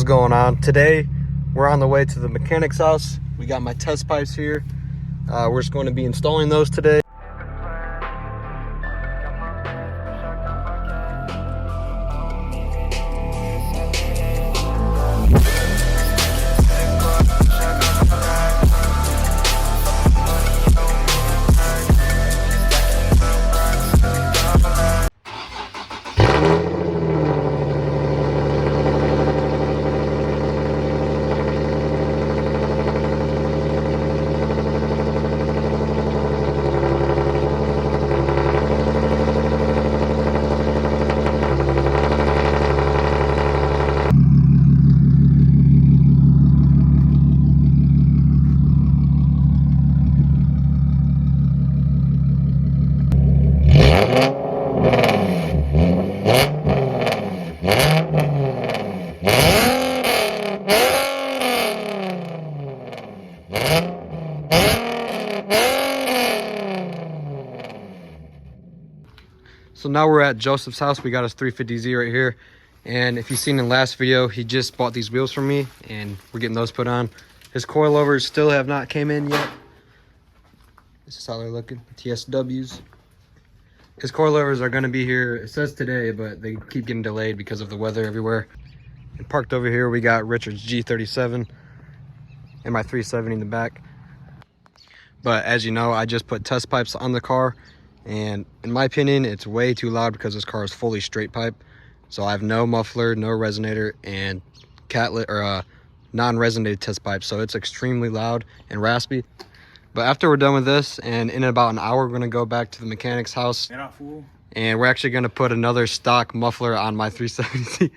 what's going on. Today we're on the way to the mechanic's house. We got my test pipes here. We're just going to be installing those today. So now we're at Joseph's house. We got his 350Z right here. And if you've seen in the last video, he just bought these wheels from me and we're getting those put on. His coilovers still have not came in yet. This is how they're looking, TSWs. His coilovers are gonna be here, it says today, but they keep getting delayed because of the weather everywhere. And parked over here, we got Richard's G37 and my 370 in the back. But as you know, I just put test pipes on the car. And in my opinion, it's way too loud because this car is fully straight pipe. So I have no muffler, no resonator, and non-resonated test pipe. So it's extremely loud and raspy. But after we're done with this, and in about an hour, we're gonna go back to the mechanic's house. And we're actually gonna put another stock muffler on my 370.